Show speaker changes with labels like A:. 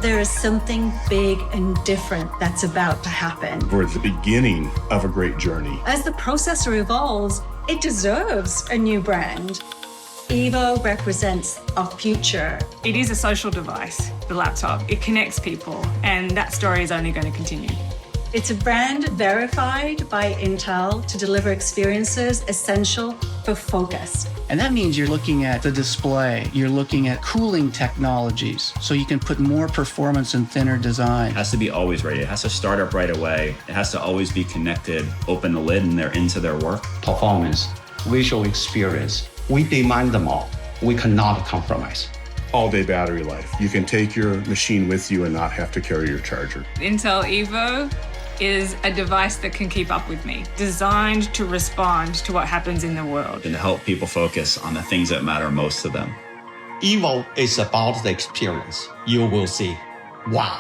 A: There is something big and different that's about to happen.
B: We're at the beginning of a great journey.
A: As the processor evolves, it deserves a new brand. Evo represents our future.
C: It is a social device, the laptop. It connects people, and that story is only going to continue.
A: It's a brand verified by Intel to deliver experiences essential for focus.
D: And that means you're looking at the display, you're looking at cooling technologies, so you can put more performance in thinner design.
E: It has to be always ready. It has to start up right away. It has to always be connected, open the lid, and they're into their work.
F: Performance, visual experience, we demand them all. We cannot compromise.
B: All-day battery life. You can take your machine with you and not have to carry your charger.
C: Intel Evo is a device that can keep up with me, designed to respond to what happens in the world.
E: And to help people focus on the things that matter most to them.
F: Evo is about the experience. You will see, wow.